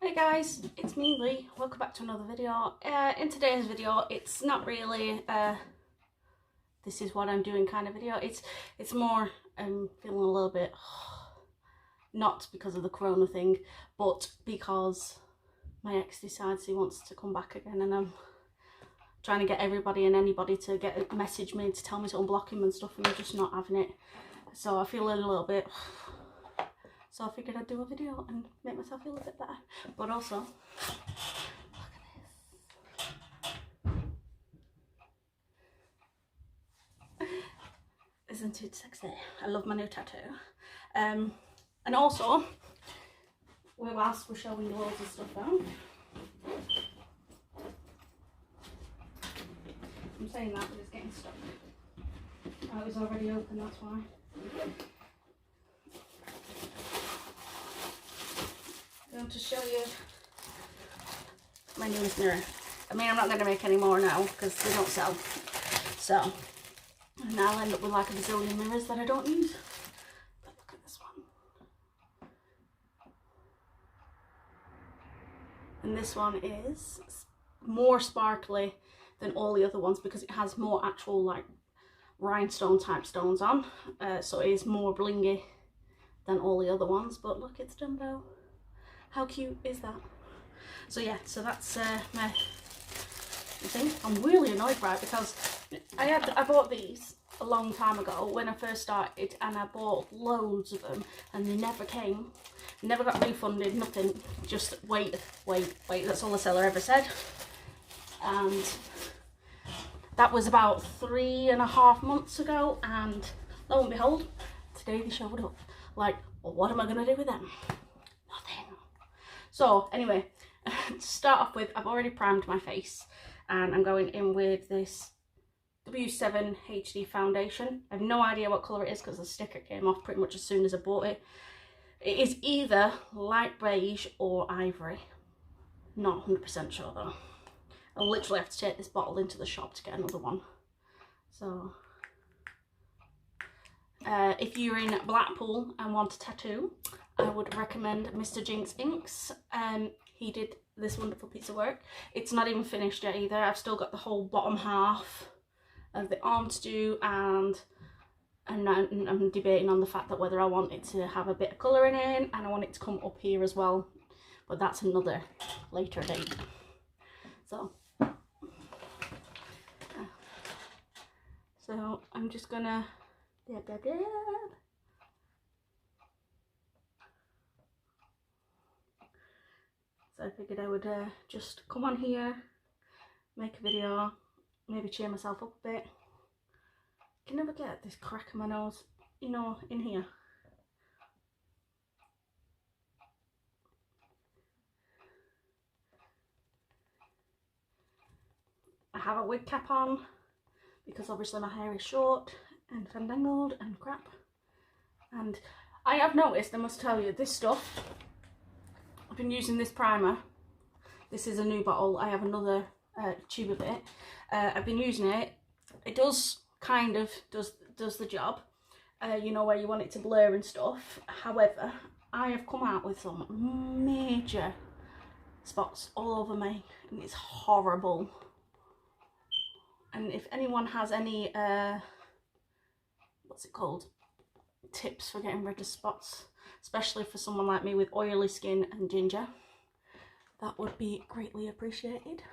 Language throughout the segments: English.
Hey guys, it's me Lee. Welcome back to another video. In today's video, it's not really this is what I'm doing kind of video. It's more I'm feeling a little bit not because of the corona thing, but because my ex decides he wants to come back again, and I'm trying to get everybody and anybody to message me to tell me to unblock him and stuff, and I'm just not having it. So I feel a little bit. So I figured I'd do a video and make myself feel a bit better. But also, look at this. Isn't it sexy? I love my new tattoo. And also, whilst we're showing you loads of stuff out, I'm saying that, but it's getting stuck. Oh, it was already open, that's why. I'm going to show you my newest mirror. I mean, I'm not going to make any more now because they don't sell. So, and I'll end up with like a bazillion mirrors that I don't use. But look at this one. And this one is more sparkly than all the other ones because it has more actual like rhinestone type stones on. So it is more blingy than all the other ones. But look, it's Dumbo. How cute is that? So yeah, so that's my thing. I'm really annoyed by it because I bought these a long time ago when I first started, and I bought loads of them and they never came. Never got refunded, nothing. Just wait. That's all the seller ever said. And that was about 3.5 months ago, and lo and behold, today they showed up. Like, well, what am I gonna do with them? So anyway, to start off with, I've already primed my face and I'm going in with this W7 HD foundation. I have no idea what colour it is because the sticker came off pretty much as soon as I bought it. It is either light beige or ivory. Not 100% sure though. I'll literally have to take this bottle into the shop to get another one. So, if you're in Blackpool and want a tattoo, I would recommend Mr. Jinx Inks. He did this wonderful piece of work. It's not even finished yet either. I've still got the whole bottom half of the arm to do, and I'm debating on the fact that whether I want it to have a bit of colour in it, and I want it to come up here as well, but that's another later date. So I'm just gonna So I figured I would just come on here, make a video, maybe cheer myself up a bit. I can never get this crack in my nose, you know, in here. I have a wig cap on because obviously my hair is short and fandangled and crap. And I have noticed, I must tell you, this stuff, I've been using this primer. This is a new bottle. I have another tube of it. I've been using it. It does kind of does the job. You know, where you want it to blur and stuff. However, I have come out with some major spots all over me, and it's horrible. And if anyone has any what's it called, tips for getting rid of spots, especially for someone like me with oily skin and ginger, that would be greatly appreciated.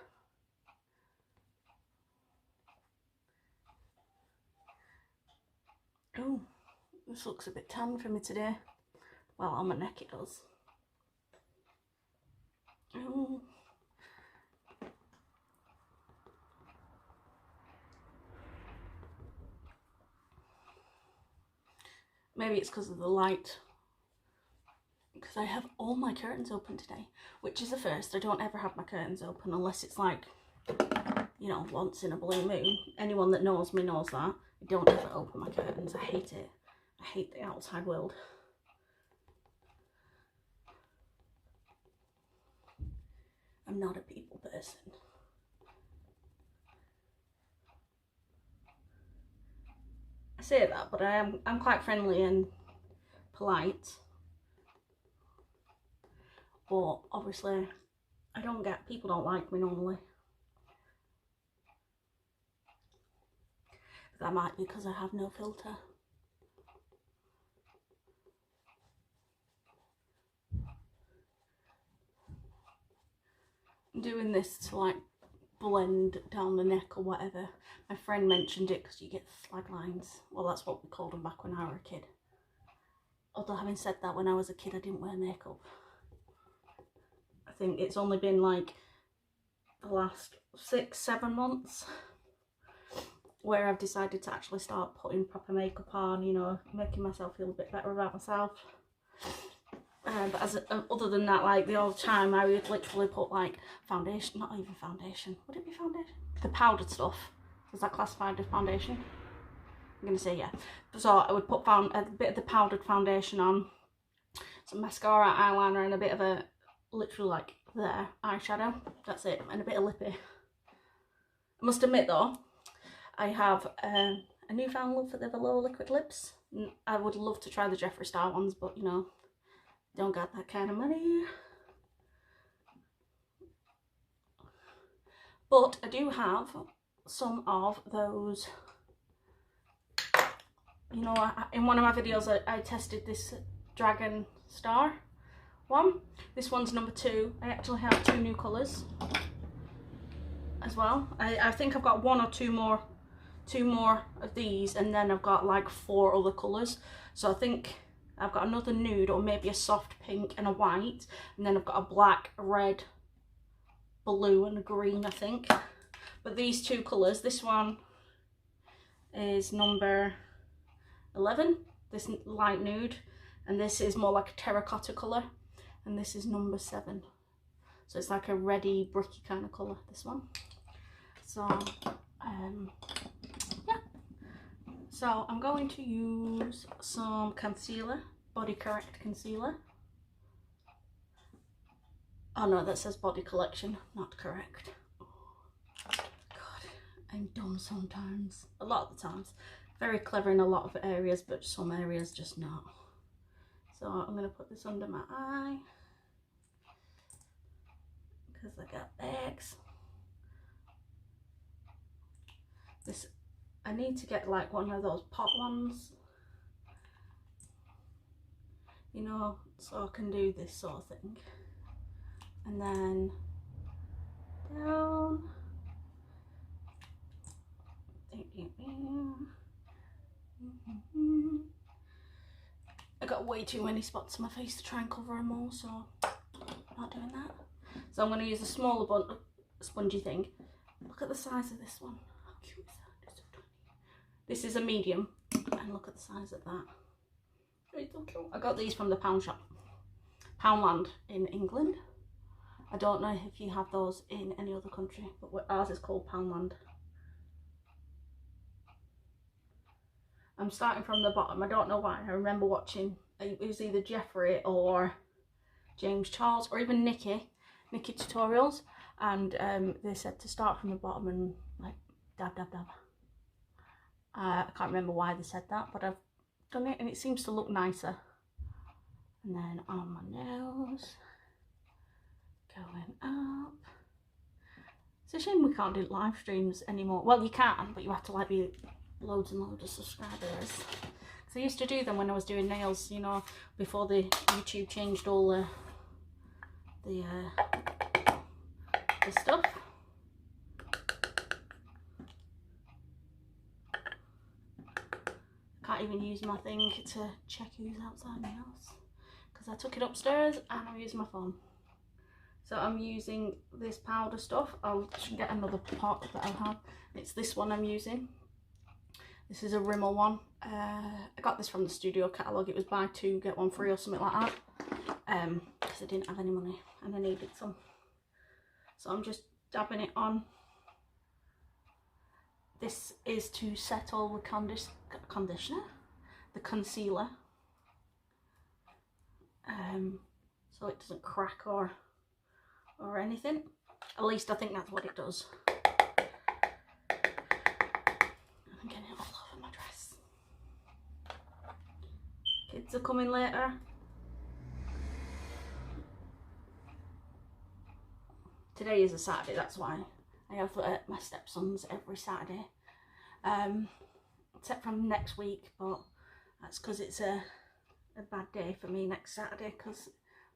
Oh, this looks a bit tan for me today. Well, on my neck it does. Oh. Maybe it's because of the light. Because I have all my curtains open today, which is a first. I don't ever have my curtains open unless it's like, you know, once in a blue moon. Anyone that knows me knows that. I don't ever open my curtains. I hate it. I hate the outside world. I'm not a people person. I say that, but I'm quite friendly and polite. but obviously people don't like me normally. That might be because I have no filter. I'm doing this to like blend down the neck or whatever. My friend mentioned it because you get slag lines. Well, that's what we called them back when I was a kid. Although having said that, when I was a kid I didn't wear makeup. I think it's only been like the last 6-7 months where I've decided to actually start putting proper makeup on, you know, making myself feel a bit better about myself. But other than that, like the old time, I would literally put like foundation, not even foundation. Would it be foundation? The powdered stuff. Is that classified as foundation? I'm gonna say yeah. So I would put a bit of the powdered foundation on, some mascara, eyeliner, and a bit of a literally like there eyeshadow. That's it, and a bit of lippy. I must admit though, I have a newfound love for the velour liquid lips. I would love to try the Jeffree Star ones, but you know, don't got that kind of money. But I do have some of those, you know, in one of my videos I tested this Dragon Star one. This one's number 2. I actually have 2 new colours as well. I think I've got 1 or 2 more of these, and then I've got like 4 other colours. So I think I've got another nude or maybe a soft pink and a white, and then I've got a black, a red, blue and a green, I think. But these 2 colours, this one is number 11, this light nude, and this is more like a terracotta colour, and this is number 7. So it's like a reddy, bricky kind of colour, this one. So yeah. So I'm going to use some concealer, Body Correct concealer. Oh no, that says Body Collection, not Correct. God, I'm dumb sometimes. A lot of the times. Very clever in a lot of areas, but some areas just not. So I'm going to put this under my eye, because I got bags. This, I need to get like one of those pot ones, you know, so I can do this sort of thing. And then down. I got way too many spots on my face to try and cover them all, so I'm not doing that. So I'm going to use a smaller spongy thing. Look at the size of this one. How cute is that? It's so tiny. This is a medium, and look at the size of that. It's so cute. I got these from the pound shop, Poundland in England. I don't know if you have those in any other country, but ours is called Poundland. I'm starting from the bottom. I don't know why. I remember watching, it was either Jeffree or James Charles or even Nikki tutorials, and they said to start from the bottom and like dab dab dab. I can't remember why they said that, but I've done it and it seems to look nicer. And then on my nose, going up. It's a shame we can't do live streams anymore. Well, you can, but you have to like be loads and loads of subscribers. So I used to do them when I was doing nails, you know, before the YouTube changed all the stuff. Can't even use my thing to check who's outside my house because I took it upstairs and I'm using my phone. So I'm using this powder stuff. I'll get another pot that I have. It's this one I'm using. This is a Rimmel one. I got this from the studio catalogue. It was buy 2 get 1 free or something like that. Because I didn't have any money and I needed some. So I'm just dabbing it on. This is to settle the conditioner, the concealer. So it doesn't crack or anything. At least I think that's what it does. I'm getting it all over my dress. Kids are coming later. today is a Saturday, that's why. I have my stepson's every Saturday. Except from next week, but that's because it's a bad day for me next Saturday, because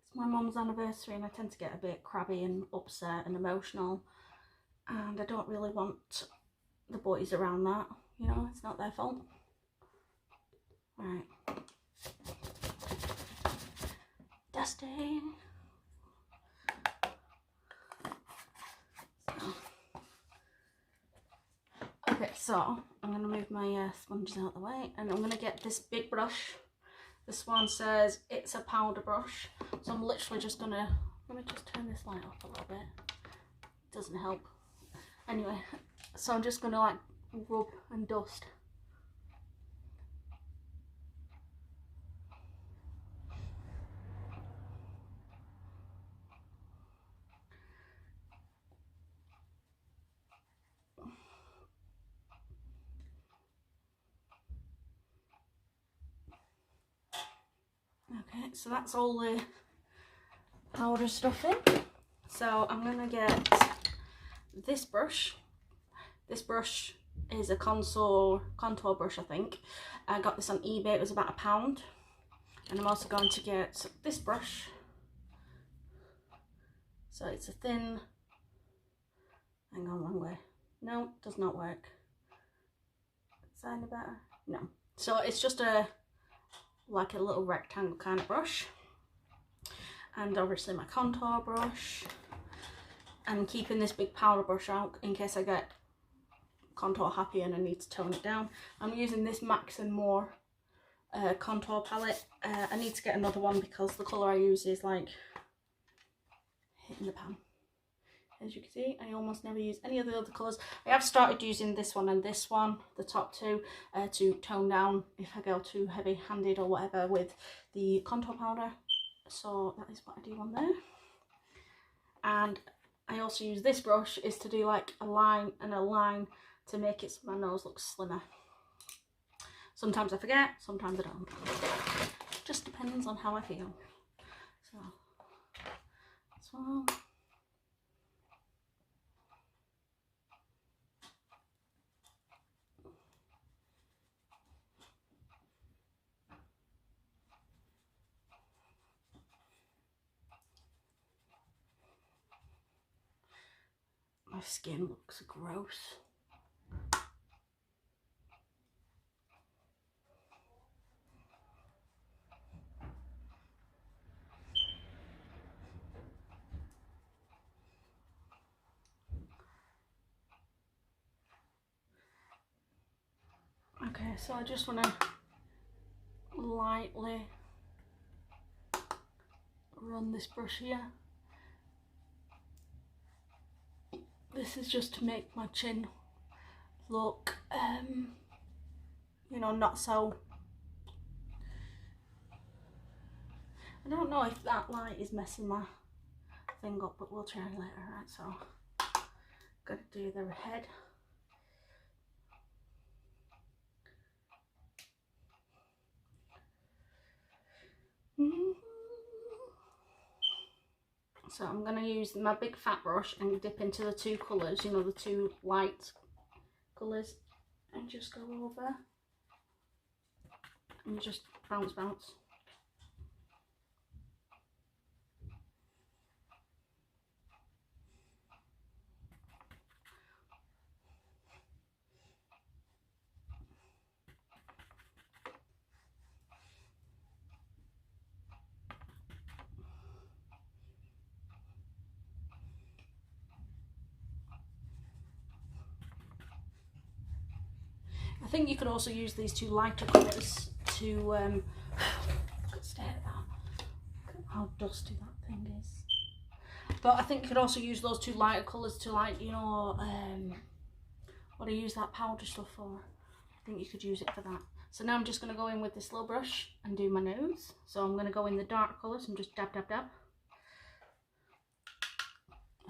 it's my mum's anniversary and I tend to get a bit crabby and upset and emotional, and I don't really want the boys around that, you know, it's not their fault. Right. Dusting. Okay, so I'm going to move my sponges out of the way, and I'm going to get this big brush. This one says it's a powder brush, so I'm literally just going to, let me just turn this light off a little bit. It doesn't help. Anyway, so I'm just going to like rub and dust. Okay, so that's all the powder stuff in. So I'm going to get this brush. This brush is a contour brush, I think. I got this on eBay, it was about £1. And I'm also going to get this brush. So it's a thin, hang on, wrong way. No, does not work. Is that any better? No. So it's just like a little rectangle kind of brush, and obviously my contour brush, and keeping this big powder brush out in case I get contour happy and I need to tone it down. I'm using this Max and More contour palette. I need to get another one because the colour I use is like hitting the pan. As you can see, I almost never use any of the other colours. I have started using this one and this one, the top two, to tone down if I go too heavy-handed or whatever with the contour powder. So that is what I do on there. And I also use this brush is to do like a line and a line to make it so my nose looks slimmer. Sometimes I forget, sometimes I don't. Just depends on how I feel. So this one. My skin looks gross. Okay, so I just want to lightly run this brush here. This is just to make my chin look, you know, not so... I don't know if that light is messing my thing up, but we'll try later, right? So, gotta do the head. So I'm going to use my big fat brush and dip into the two colours, you know, the two light colours, and just go over and just bounce. I think you could also use these two lighter colours to, stare at that. Look at how dusty that thing is. But I think you could also use those two lighter colours to, like, you know, what I use that powder stuff for. I think you could use it for that. So now I'm just going to go in with this little brush and do my nose. So I'm going to go in the dark colours and just dab.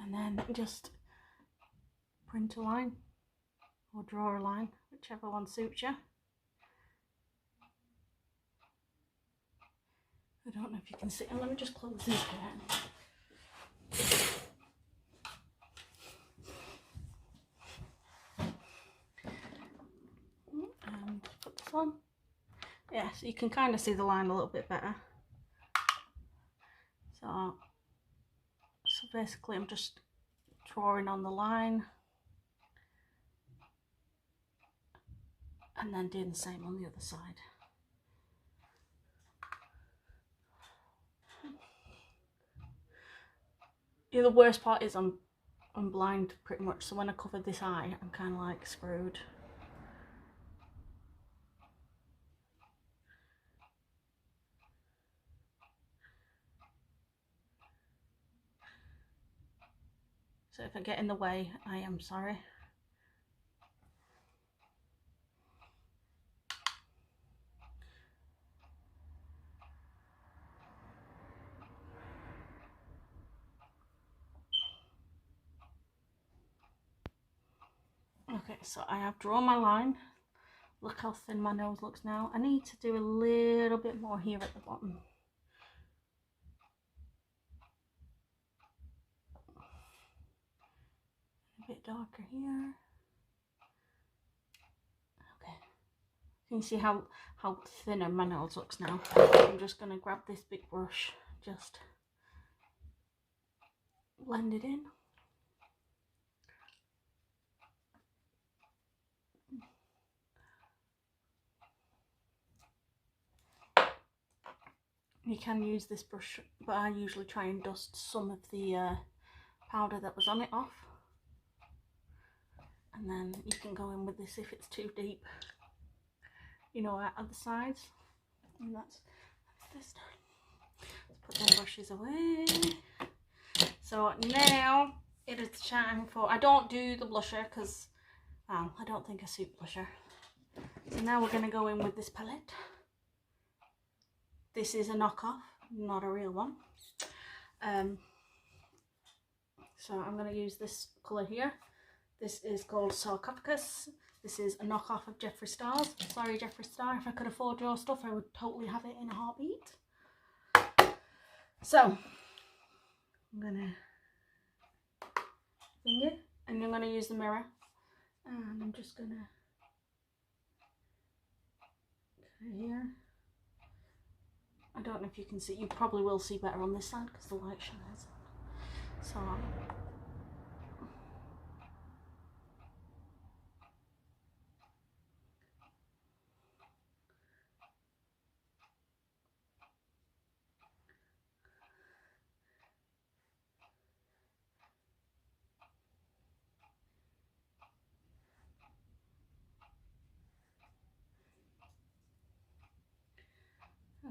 And then just print a line or draw a line, whichever one suits you. I don't know if you can see. Oh, let me just close this down. one. Yeah, so you can kind of see the line a little bit better. So basically I'm just drawing on the line and then doing the same on the other side. Yeah, the worst part is I'm blind pretty much, so when I cover this eye I'm kind of like screwed. So if I get in the way, I am sorry. Okay, so I have drawn my line. Look how thin my nose looks now. I need to do a little bit more here at the bottom. A bit darker here. Okay. Can you see how thinner my nose looks now? I'm just going to grab this big brush, just blend it in. You can use this brush, but I usually try and dust some of the powder that was on it off. And then you can go in with this if it's too deep, you know, at the sides. And that's this time. Let's put them brushes away. So now it is time for, I don't do the blusher because, well, I don't think I suit blusher. So now we're going to go in with this palette. This is a knockoff, not a real one. So I'm going to use this colour here. This is called Sarcophagus. This is a knockoff of Jeffree Star's. Sorry Jeffree Star, if I could afford your stuff I would totally have it in a heartbeat. So I'm going to finger, and I'm going to use the mirror, and I'm just going to go here. I don't know if you can see, you probably will see better on this side because the light shines. So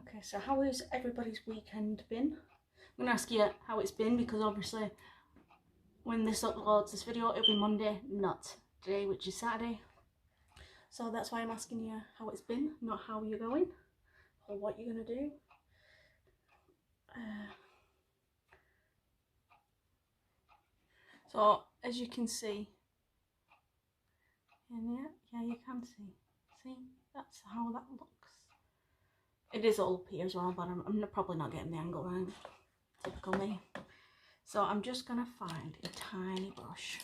okay, so how has everybody's weekend been? I'm going to ask you how it's been because obviously when this uploads, this video, it'll be Monday, not today, which is Saturday. So that's why I'm asking you how it's been, not how you're going or what you're going to do. So as you can see, and yeah, you can see. See, that's how that looks. It is all up here as well, but I'm probably not getting the angle right. Typical me. So I'm just going to find a tiny brush.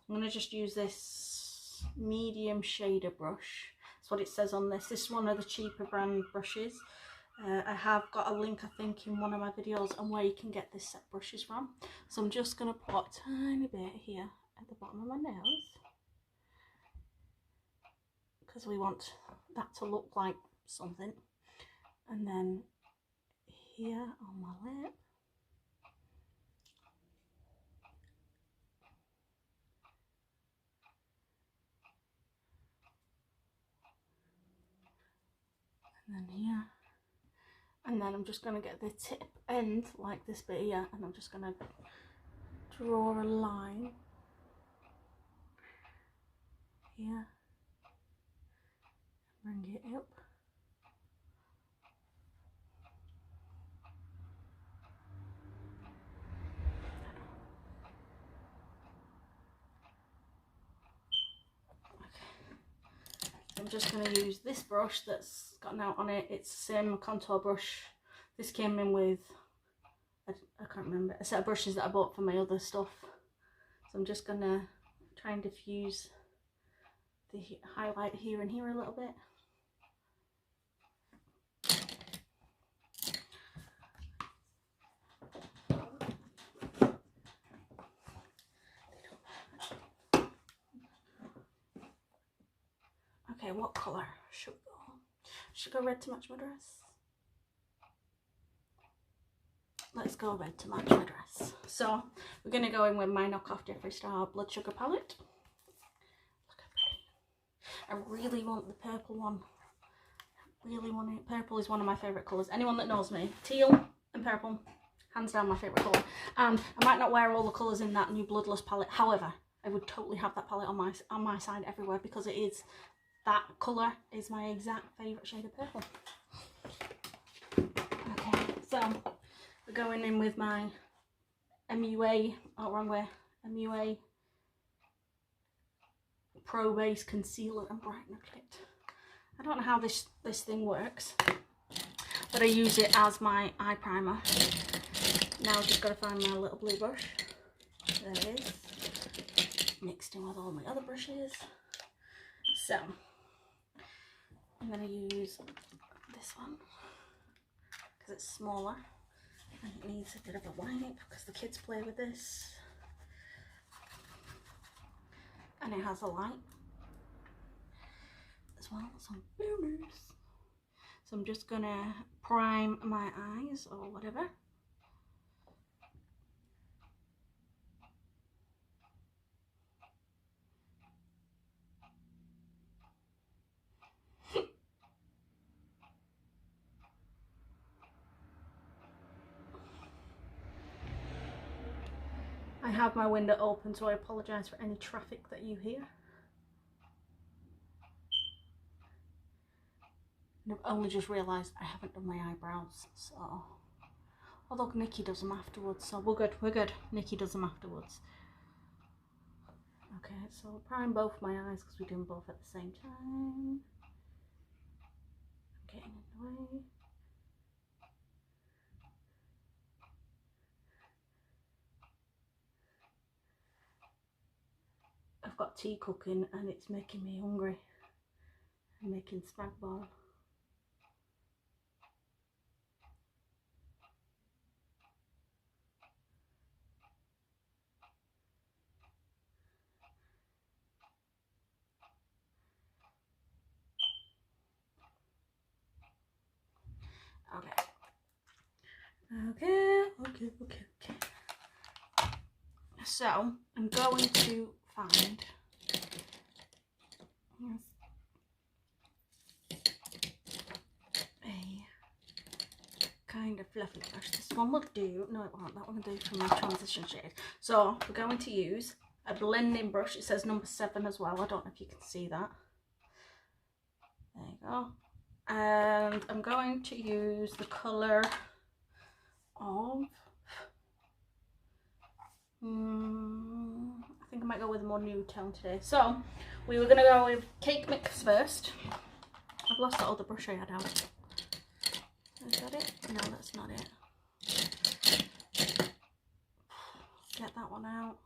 I'm going to just use this medium shader brush. That's what it says on this. This is one of the cheaper brand brushes. I have got a link, I think, in one of my videos on where you can get this set brushes from. So I'm just going to put a tiny bit here at the bottom of my nose, because we want that to look like something. And then here on my lip. And then here. And then I'm just going to get the tip end, like this bit here, and I'm just going to draw a line here. Bring it up. I'm just going to use this brush that's got an out on it. It's the same contour brush. This came in with, I can't remember, a set of brushes that I bought for my other stuff. So I'm just going to try and diffuse the highlight here and here a little bit. Okay, what colour should we go? Should I go red to match my dress? Let's go red to match my dress. So we're going to go in with my knockoff Jeffree Star Blood Sugar palette. Look at me. I really want the purple one. I really want it. Purple is one of my favourite colours. Anyone that knows me, teal and purple, hands down my favourite colour. And I might not wear all the colours in that new Bloodless palette. However, I would totally have that palette on my side everywhere, because it is, that colour is my exact favourite shade of purple. Okay, so we're going in with my MUA, oh wrong way, MUA Pro Base Concealer and Brightener Kit. I don't know how this thing works, but I use it as my eye primer. Now I've just got to find my little blue brush. There it is. Mixed in with all my other brushes. So I'm going to use this one because it's smaller and it needs a bit of a wipe because the kids play with this, and it has a light as well, some boomers. So I'm just going to prime my eyes or whatever. I have my window open, so I apologise for any traffic that you hear. And I've only just realised I haven't done my eyebrows, so... Although Nikki does them afterwards, so we're good. Nikki does them afterwards. Okay, so I'll prime both my eyes because we're doing both at the same time. Getting in the way. I've got tea cooking and it's making me hungry. I'm making spag bol. Okay. So I'm going to find a kind of fluffy brush. This one will do. No, it won't. That one will do for my transition shade. So we're going to use a blending brush. It says number 7 as well. I don't know if you can see that. There you go. And I'm going to use the colour of... I think I might go with a more nude tone today. So we were going to go with Cake Mix first. I've lost that other brush I had out. Is that it? No, that's not it. Get that one out,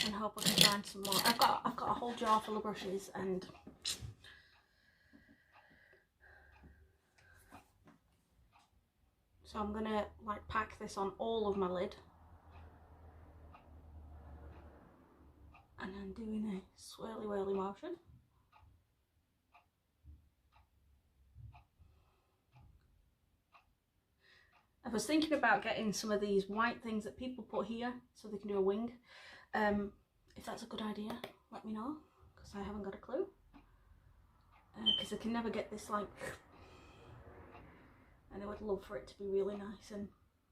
and hope I can find some more. I've got a whole jar full of brushes, and so I'm gonna like pack this on all of my lid. And then doing a swirly whirly motion. I was thinking about getting some of these white things that people put here so they can do a wing. If that's a good idea, let me know, because I haven't got a clue. Because I can never get this like, and I would love for it to be really nice and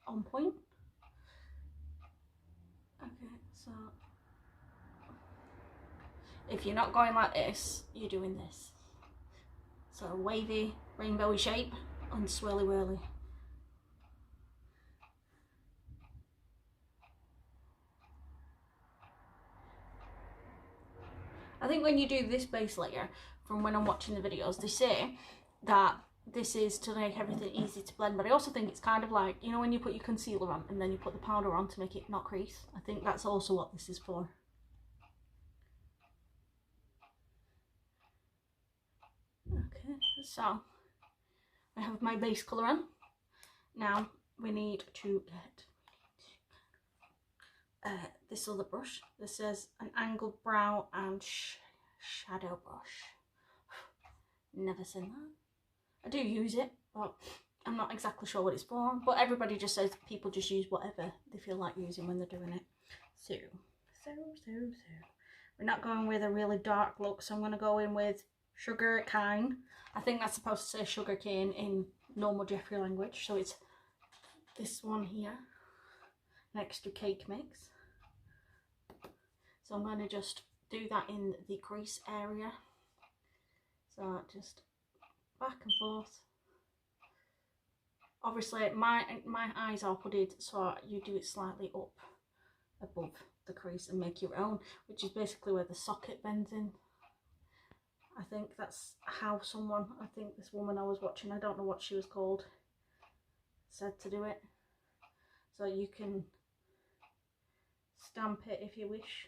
on point. Okay, so if you're not going like this, you're doing this. So wavy, rainbowy shape and swirly whirly. I think when you do this base layer, from when I'm watching the videos, they say that this is to make everything easy to blend, but I also think it's kind of like, you know, when you put your concealer on and then you put the powder on to make it not crease. I think that's also what this is for. Okay, so I have my base colour on. Now we need to get this other brush. This says an angled brow and shadow brush. Never seen that. I do use it, but I'm not exactly sure what it's for. But everybody just says people just use whatever they feel like using when they're doing it. So. We're not going with a really dark look, so I'm going to go in with sugar cane. I think that's supposed to say sugar cane in normal Jeffrey language. So it's this one here next to cake mix. So I'm going to just do that in the crease area. So just back and forth. Obviously my eyes are hooded, so you do it slightly up above the crease and make your own, which is basically where the socket bends in. I think that's how someone, I think this woman I was watching, I don't know what she was called, said to do it. So you can stamp it if you wish.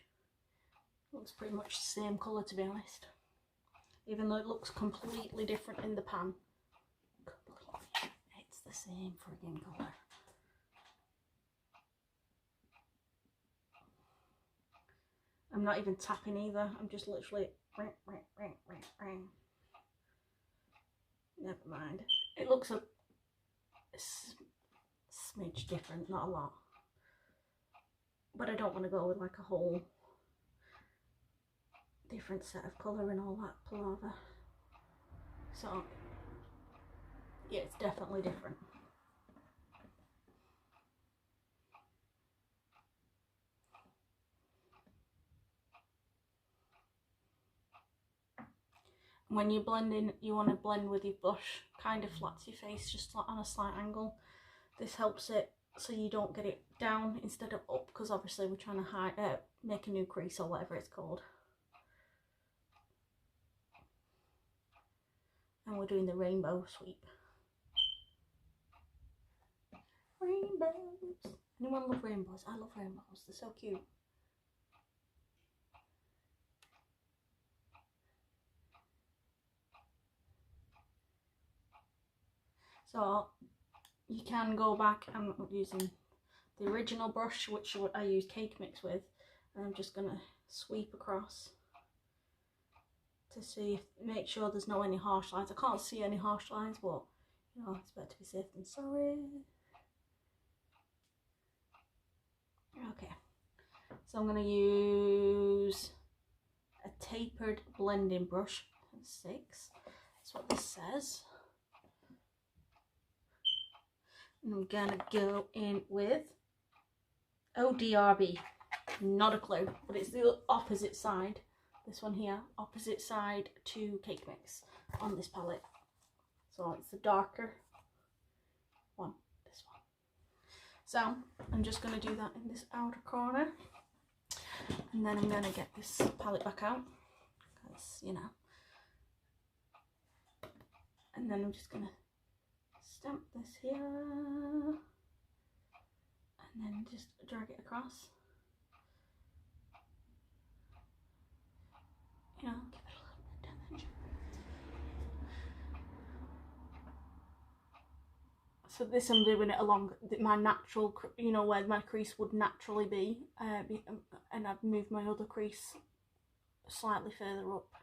Looks pretty much the same colour, to be honest, even though it looks completely different in the pan. It's the same friggin' colour. I'm not even tapping either, I'm just literally never mind. It looks a smidge different, not a lot. But I don't want to go with like a whole different set of colour and all that palaver. So yeah, it's definitely different. When you're blending, you want to blend with your brush kind of flat to your face, just on a slight angle. This helps it so you don't get it down instead of up, because obviously we're trying to hide, make a new crease or whatever it's called. And we're doing the rainbow sweep. Rainbows. Anyone love rainbows? I love rainbows. They're so cute. So you can go back. I'm using the original brush, which I use cake mix with, and I'm just gonna sweep across to see, make sure there's no any harsh lines. I can't see any harsh lines, but you know, it's better to be safe than sorry. Okay, so I'm gonna use a tapered blending brush, 6. That's what this says. And I'm gonna go in with ODRB, not a clue, but it's the opposite side. This one here, opposite side to cake mix on this palette. So it's the darker one, this one. So I'm just gonna do that in this outer corner, and then I'm gonna get this palette back out, because you know. And then I'm just gonna stamp this here, and then just drag it across. You know, give it a little bit of dimension. So this I'm doing it along my natural, you know, where my crease would naturally be, and I've moved my other crease slightly further up.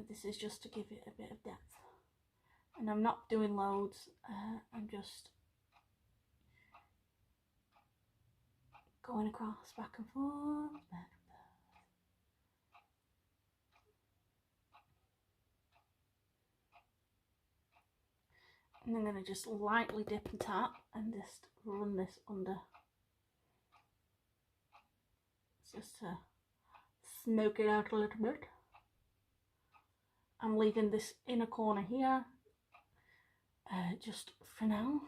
This is just to give it a bit of depth. And I'm not doing loads, I'm just going across, back and forth, back and forth. And I'm going to just lightly dip and tap and just run this under, just to smoke it out a little bit. I'm leaving this inner corner here, just for now.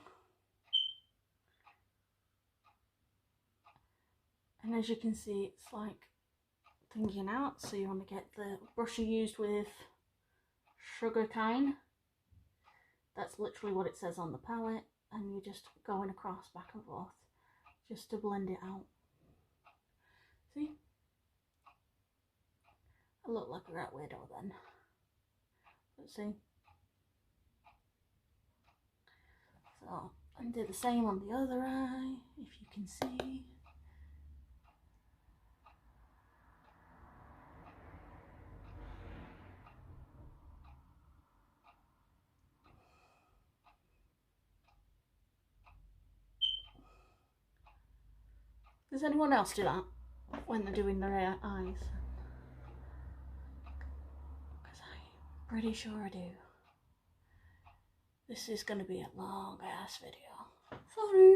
And as you can see, it's like thinking out, so you want to get the brush you used with sugar cane. That's literally what it says on the palette, and you're just going across back and forth just to blend it out. See? I look like a rat widow then. Let's see. So, and do the same on the other eye, if you can see. Does anyone else do that when they're doing their eyes? Because I'm pretty sure I do. This is going to be a long ass video. Sorry.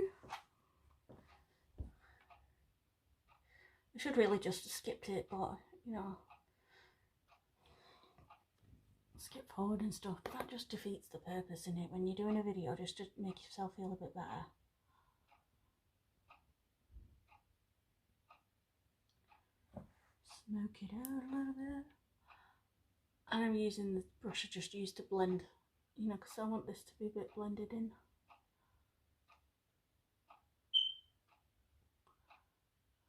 I should really just have skipped it, but you know, skip forward and stuff. But that just defeats the purpose in it when you're doing a video, just to make yourself feel a bit better. Smoke it out a little bit. And I'm using the brush I just used to blend, you know, because I want this to be a bit blended in.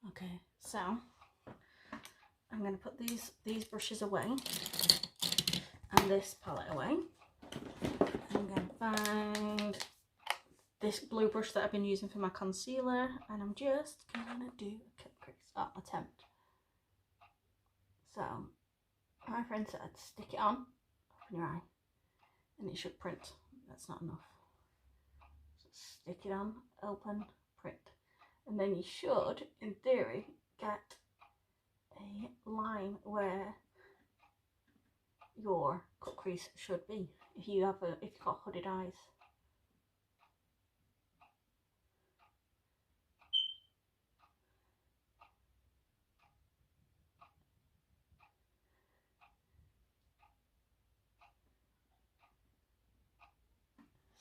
Okay, so I'm going to put these brushes away and this palette away. I'm going to find this blue brush that I've been using for my concealer, and I'm just going to do a cut crease attempt. So my friend said stick it on, open your eye, and it should print. That's not enough. So stick it on, open, print. And then you should, in theory, get a line where your cut crease should be if you've got hooded eyes.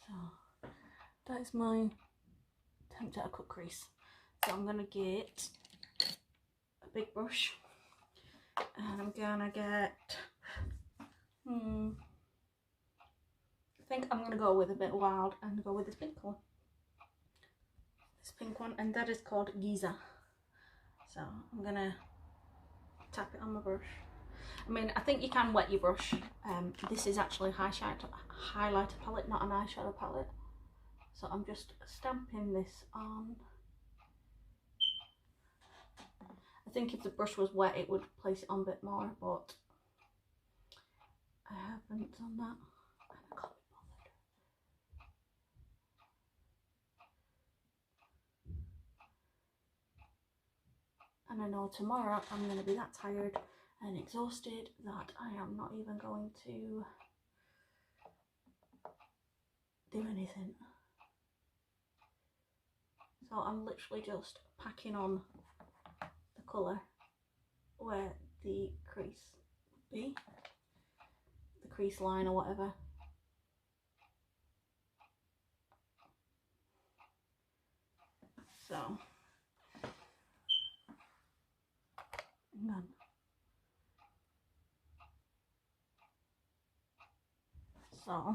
So that is my attempt at a cut crease. So I'm gonna get a big brush and I'm gonna get I think I'm gonna go with a bit wild and go with this pink one. This pink one, and that is called Giza. So I'm gonna tap it on my brush. I mean, I think you can wet your brush. This is actually a highlighter palette, not an eyeshadow palette. So I'm just stamping this on. I think if the brush was wet it would place it on a bit more, but I haven't done that. I can't be bothered. And I know tomorrow I'm going to be that tired and exhausted that I am not even going to do anything. So I'm literally just packing on the colour where the crease would be, the crease line or whatever. So, and then so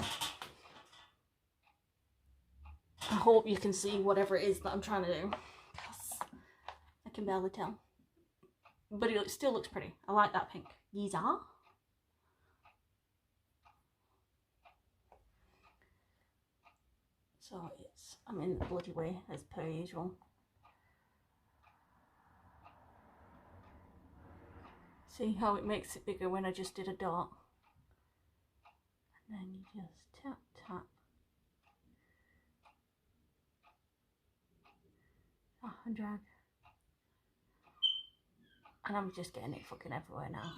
I hope you can see whatever it is that I'm trying to do, because I can barely tell. But it still looks pretty. I like that pink. Giza. So I'm in the bloody way as per usual. See how it makes it bigger when I just did a dot? And then you just tap, tap. And drag. And I'm just getting it fucking everywhere now.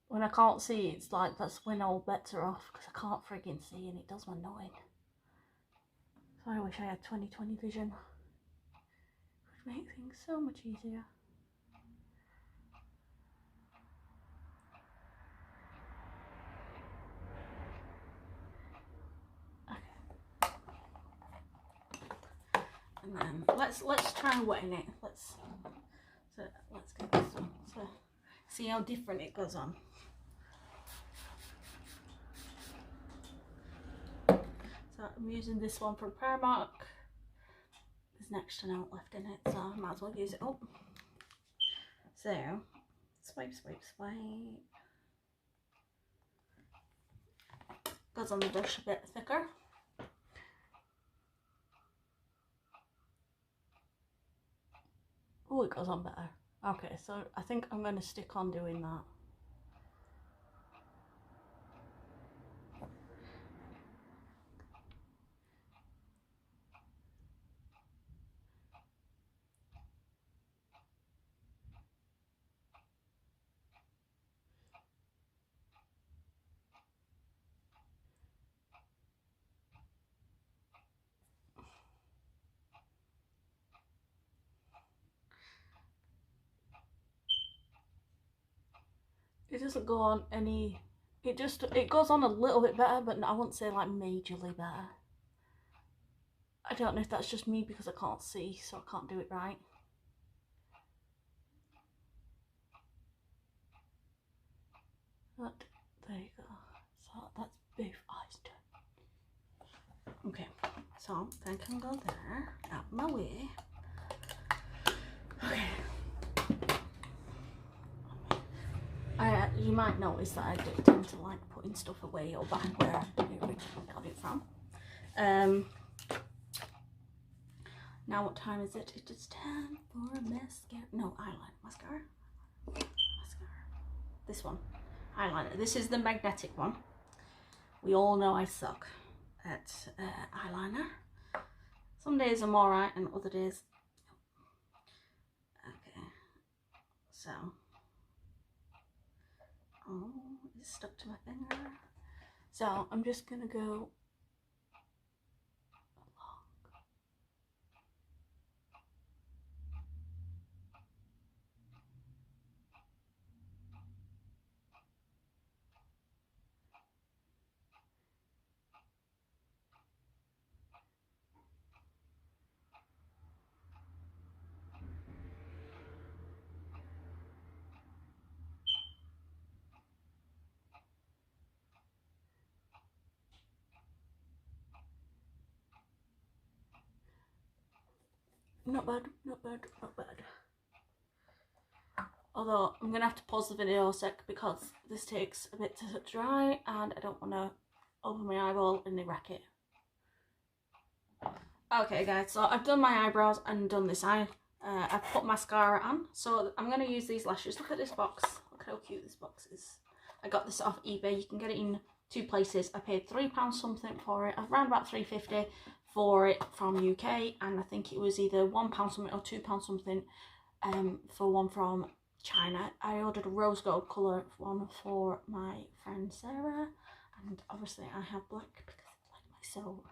When I can't see, it's like that's when all bets are off, because I can't friggin' see and it does my annoying. So I wish I had 20/20 vision. It would make things so much easier. Okay. And then let's try wetting it. Let's get this one. So see how different it goes on. So I'm using this one from Primark. There's next to no left in it, so I might as well use it up. So swipe, swipe, swipe. Goes on the brush a bit thicker. Oh, it goes on better. Okay, so I think I'm going to stick on doing that. It doesn't go on any, it goes on a little bit better, but I wouldn't say like majorly better. I don't know if that's just me because I can't see, so I can't do it right. But there you go. So that's both eyes done. Okay, so then can go there, out my way. Okay. You might notice that I do tend to like putting stuff away or back where I originally got it from. Now what time is it? It is time for mascara. No, eyeliner. Mascara. This one. Eyeliner. This is the magnetic one. We all know I suck at eyeliner. Some days I'm alright and other days... Okay. So... Oh, it's stuck to my finger. So I'm just gonna go along. Not bad, not bad, not bad. Although I'm gonna have to pause the video a sec because this takes a bit to dry and I don't want to open my eyeball and wreck it. Okay guys, so I've done my eyebrows and done this eye. I've put mascara on, so I'm gonna use these lashes. Look at this box. Look how cute this box is. I got this off eBay. You can get it in 2 places. I paid £3 something for it, around about £3.50 for it from UK, and I think it was either £1 something or £2 something for one from China. I ordered a rose gold colour one for my friend Sarah, and obviously I have black because it's like my soul.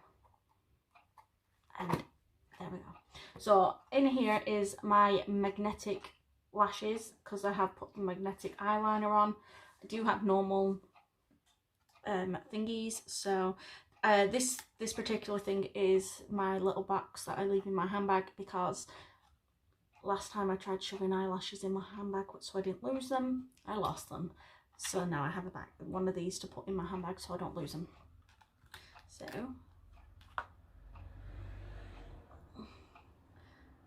And there we go. So in here is my magnetic lashes because I have put the magnetic eyeliner on. I do have normal thingies, so this particular thing is my little box that I leave in my handbag because last time I tried shoving eyelashes in my handbag so I didn't lose them, I lost them. So now I have one of these to put in my handbag so I don't lose them. So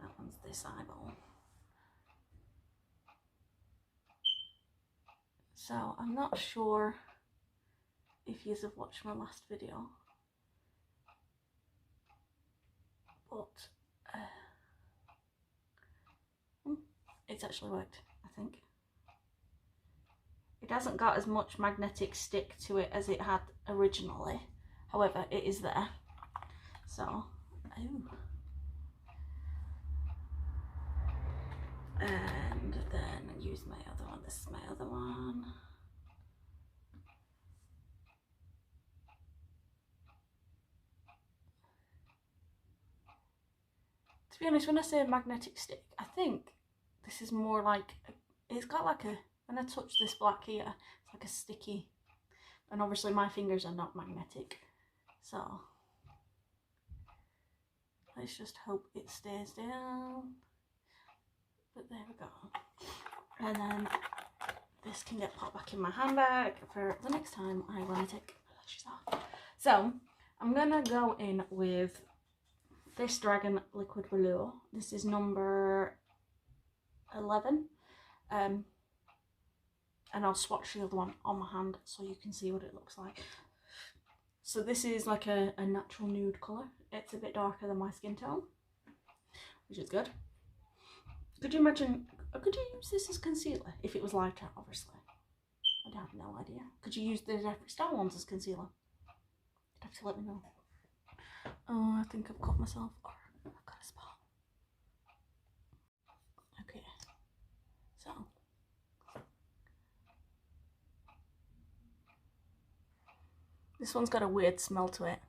that one's this eyeball. So I'm not sure if you have watched my last video, but it's actually worked, I think. It hasn't got as much magnetic stick to it as it had originally, however it is there. So, ooh. And then use my other one. This is my other one. To be honest, when I say a magnetic stick, I think this is more like, it's got like a, when I touch this black here, it's like a sticky, and obviously my fingers are not magnetic, so let's just hope it stays down. But there we go. And then this can get popped back in my handbag for the next time I want to take my lashes off. So I'm gonna go in with this Dragon Liquid Velour. This is number 11. And I'll swatch the other one on my hand so you can see what it looks like. So this is like a natural nude colour. It's a bit darker than my skin tone, which is good. Could you imagine, could you use this as concealer if it was lighter, obviously? I have no idea. Could you use the Jeffree Star ones as concealer? You'd have to let me know. Oh, I think I've cut myself, or I've got a spot. Okay, so. This one's got a weird smell to it.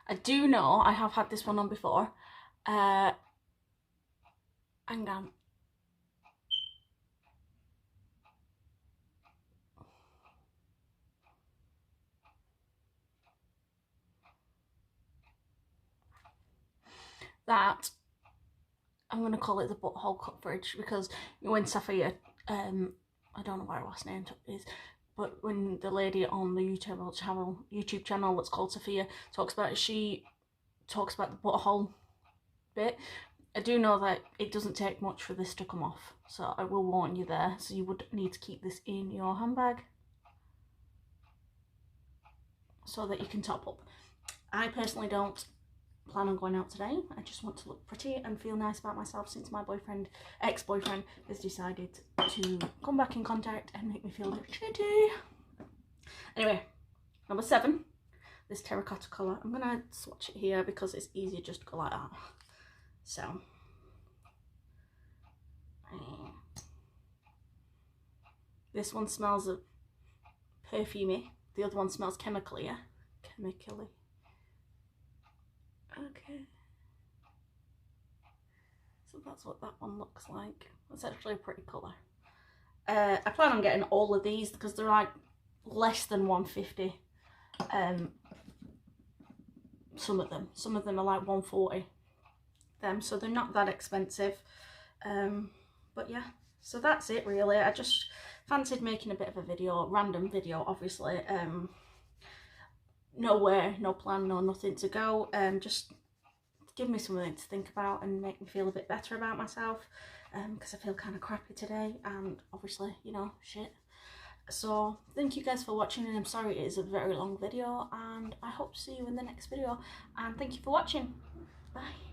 I do know I have had this one on before. Hang on. That I'm going to call it the butthole coverage, because when Sophia, I don't know what her last name is, but when the lady on the YouTube channel that's called Sophia talks about it, she talks about the butthole bit. I do know that it doesn't take much for this to come off, so I will warn you there. So you would need to keep this in your handbag so that you can top up. I personally don't plan on going out today. I just want to look pretty and feel nice about myself, since my ex-boyfriend has decided to come back in contact and make me feel a bit shitty. Anyway, number 7, this terracotta colour. I'm gonna swatch it here because it's easier just to go like that. So this one smells of perfumey, the other one smells chemically. Okay, so that's what that one looks like. It's actually a pretty colour. I plan on getting all of these because they're like less than $150. Some of them are like $140. So they're not that expensive. But yeah, so that's it really. I just fancied making a bit of a video, random video obviously. Nowhere, no plan, no nothing to go. Just give me something to think about and make me feel a bit better about myself, because I feel kind of crappy today, and obviously, you know, shit. So thank you guys for watching, and I'm sorry it is a very long video, and I hope to see you in the next video, and thank you for watching. Bye.